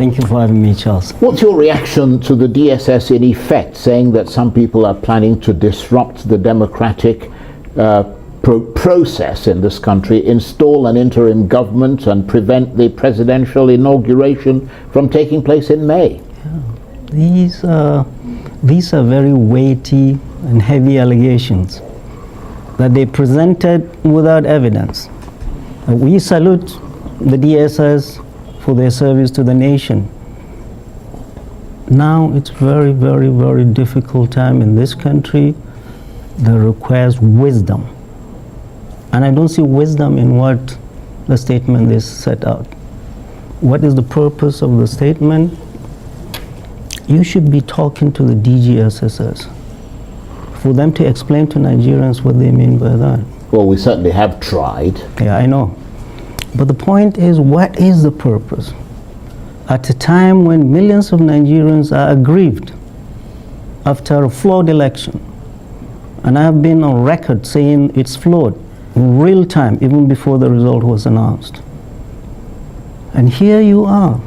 Thank you for having me, Charles. What's your reaction to the DSS in effect saying that some people are planning to disrupt the democratic process in this country, install an interim government and prevent the presidential inauguration from taking place in May? Yeah. These are very weighty and heavy allegations that they presented without evidence. We salute the DSS for their service to the nation. Now it's very, very, very difficult time in this country that requires wisdom. And I don't see wisdom in what the statement is set out. What is the purpose of the statement? You should be talking to the DGSS for them to explain to Nigerians what they mean by that. Well, we certainly have tried. Yeah, I know. But the point is, what is the purpose? At a time when millions of Nigerians are aggrieved after a flawed election, and I have been on record saying it's flawed in real time, even before the result was announced. And here you are,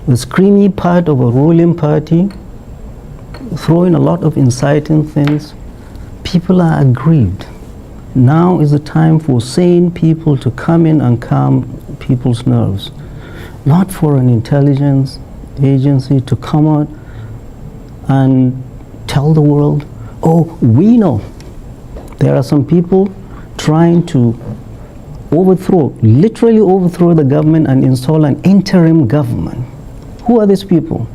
the screamy part of a ruling party, throwing a lot of inciting things. People are aggrieved. Now is the time for sane people to come in and calm people's nerves. Not for an intelligence agency to come out and tell the world, oh, we know. There are some people trying to literally overthrow the government and install an interim government. Who are these people?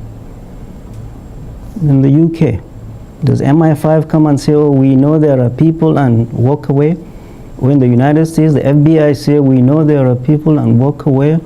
In the UK, does MI5 come and say, oh, we know there are people and walk away? Or in the United States, the FBI say, we know there are people and walk away?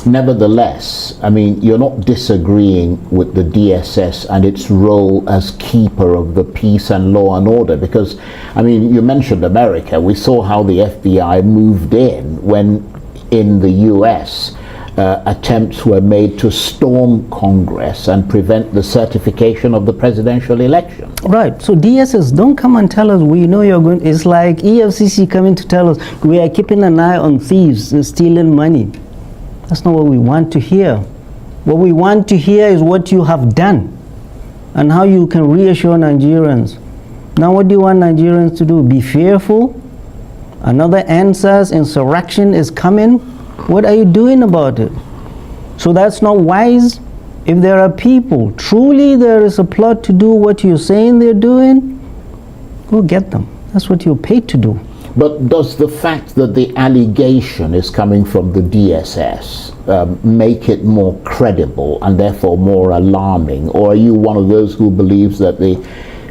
Nevertheless, I mean, you're not disagreeing with the DSS and its role as keeper of the peace and law and order, because, I mean, you mentioned America. We saw how the FBI moved in when in the US attempts were made to storm Congress and prevent the certification of the presidential election. Right. So DSS, don't come and tell us we know you're going. It's like EFCC coming to tell us we are keeping an eye on thieves stealing money. That's not what we want to hear. What we want to hear is what you have done and how you can reassure Nigerians. Now what do you want Nigerians to do? Be fearful? Another ANSAS insurrection is coming? What are you doing about it? So that's not wise. If there are people, truly there is a plot to do what you're saying they're doing, go get them. That's what you're paid to do. But does the fact that the allegation is coming from the DSS make it more credible and therefore more alarming? Or are you one of those who believes that the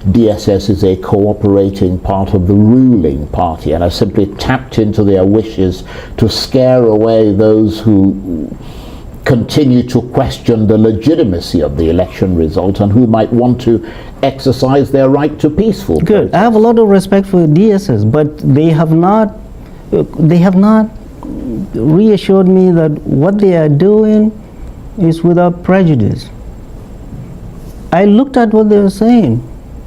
DSS is a cooperating part of the ruling party and has simply tapped into their wishes to scare away those who continue to question the legitimacy of the election result and who might want to exercise their right to peaceful Good. protest? I have a lot of respect for the DSS, but they have not reassured me that what they are doing is without prejudice. I looked at what they were saying,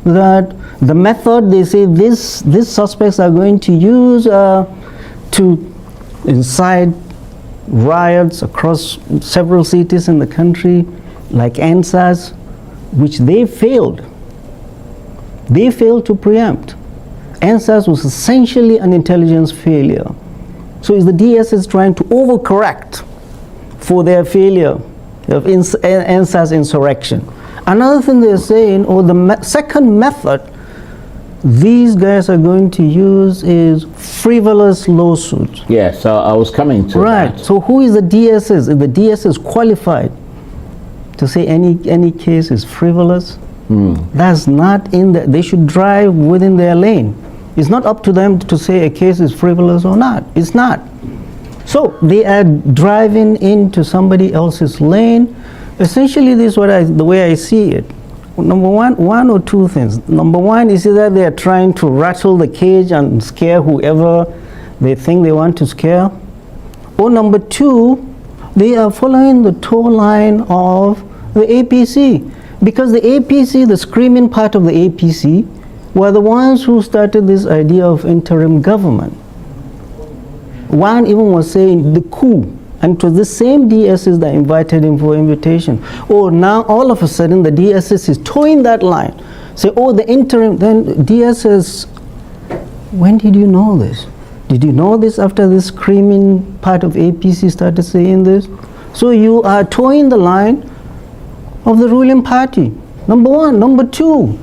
that the method they say these suspects are going to use to incite riots across several cities in the country, like ANSAS, which they failed. They failed to preempt. ANSAS was essentially an intelligence failure. So is the DSS trying to overcorrect for their failure of ANSAS insurrection? Another thing they're saying, or the second method these guys are going to use is frivolous lawsuits. Yes, I was coming to right. that. So who is the DSS? Is the DSS qualified to say any case is frivolous? That's not in the, they should drive within their lane. It's not up to them to say a case is frivolous or not. It's not. So they are driving into somebody else's lane. Essentially, this is the way I see it. Number one or two things. Number one is that they are trying to rattle the cage and scare whoever they think they want to scare. Or number two, they are following the toe line of the APC. Because the APC, the screaming part of the APC, were the ones who started this idea of interim government. One even was saying the coup And it was the same DSS that invited him for invitation. Oh, now all of a sudden the DSS is towing that line. Say, oh, the interim, then DSS, when did you know this? Did you know this after the screaming part of APC started saying this? So you are towing the line of the ruling party, number one. Number two,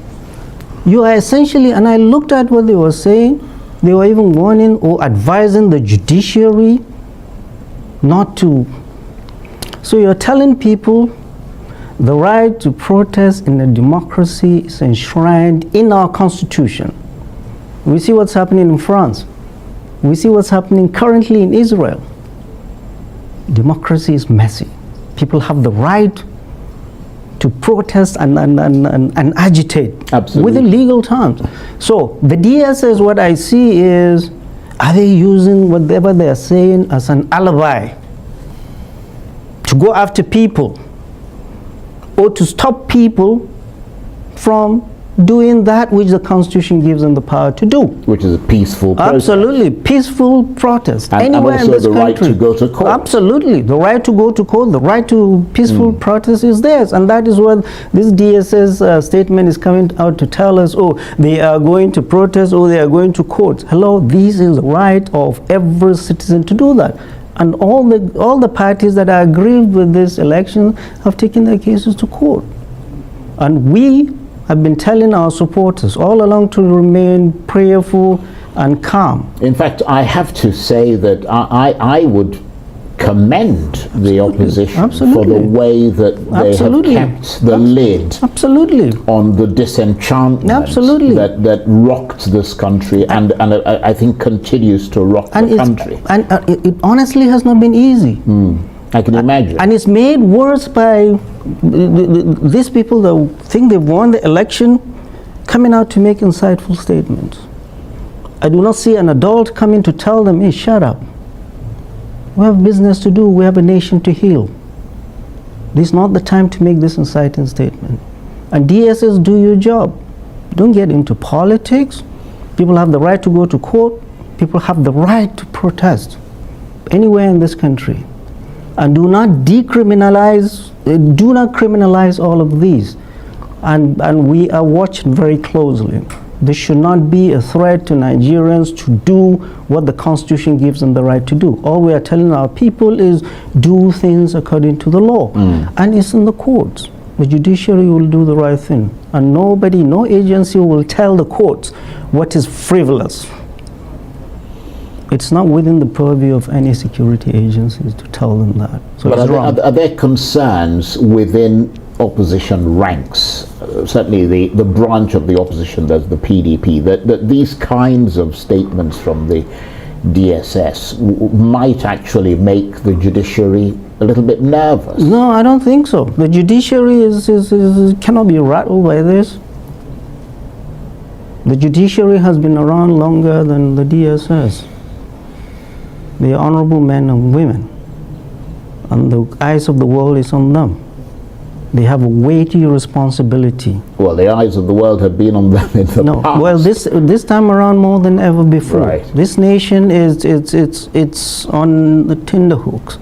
you are essentially, and I looked at what they were saying, they were even warning or advising the judiciary not to. So you're telling people the right to protest in a democracy is enshrined in our constitution. We see what's happening in France. We see what's happening currently in Israel. Democracy is messy. People have the right to protest and agitate. Absolutely. Within legal terms. So the DSS, what I see is, are they using whatever they're saying as an alibi to go after people or to stop people from doing that which the Constitution gives them the power to do? Which is a peaceful protest. Absolutely, peaceful protest. And anywhere also in this the right country. to go to court. Absolutely, the right to go to court, the right to peaceful protest is theirs, and that is what this DSS statement is coming out to tell us. Oh, they are going to protest, or they are going to court. Hello, this is the right of every citizen to do that, and all the parties that are aggrieved with this election have taken their cases to court, and we have been telling our supporters all along to remain prayerful and calm. In fact, I have to say that I would commend the opposition for the way that they have kept the lid on the disenchantment that rocked this country and I think continues to rock the country. And it honestly has not been easy. I can imagine. And it's made worse by these people that think they've won the election coming out to make insightful statements. I do not see an adult coming to tell them, hey, shut up. We have business to do. We have a nation to heal. This is not the time to make this inciting statement. And DSS, do your job. Don't get into politics. People have the right to go to court. People have the right to protest anywhere in this country. And do not decriminalize, do not criminalize all of these. And we are watching very closely. This should not be a threat to Nigerians to do what the Constitution gives them the right to do. All we are telling our people is do things according to the law. And it's in the courts. The judiciary will do the right thing. And nobody, no agency will tell the courts what is frivolous. It's not within the purview of any security agencies to tell them that. So but it's wrong. Are there concerns within opposition ranks, certainly the branch of the opposition, that's the PDP, that these kinds of statements from the DSS might actually make the judiciary a little bit nervous? No, I don't think so. The judiciary cannot be rattled by this. The judiciary has been around longer than the DSS. They are honorable men and women, and the eyes of the world is on them. They have a weighty responsibility. Well, the eyes of the world have been on them in the past. Well, this time around more than ever before. Right. This nation it's on the tenterhooks.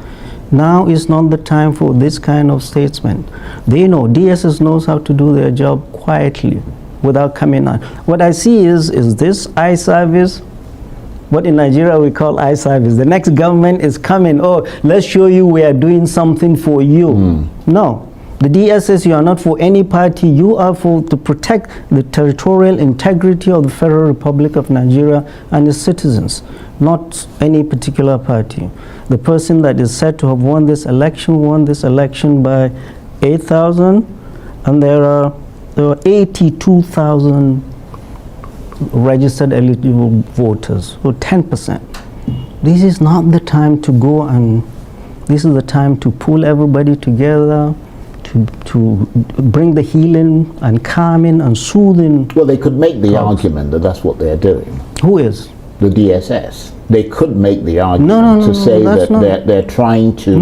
Now is not the time for this kind of statement. They know, DSS knows how to do their job quietly without coming on. What I see is this eye service, what in Nigeria we call eye service. The next government is coming, oh, let's show you we are doing something for you. No. The DSS, you are not for any party. You are to protect the territorial integrity of the Federal Republic of Nigeria and its citizens, not any particular party. The person that is said to have won this election by 8,000, and there are 82,000 registered eligible voters, so 10%. This is not the time to go, and this is the time to pull everybody together, to bring the healing and calming and soothing. Well, they could make the argument that that's what they're doing. Who is? The DSS. They could make the argument to say that they're trying to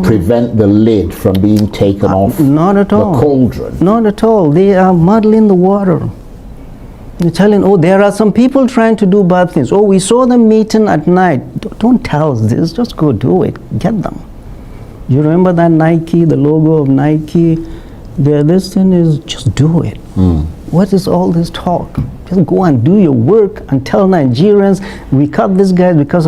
prevent the lid from being taken off not at all. The cauldron. Not at all. They are muddling the water. You're telling, oh, there are some people trying to do bad things. Oh, we saw them meeting at night. Don't tell us this. Just go do it. Get them. You remember that Nike, the logo of Nike? This thing is just do it. What is all this talk? Just go and do your work and tell Nigerians we cut these guys because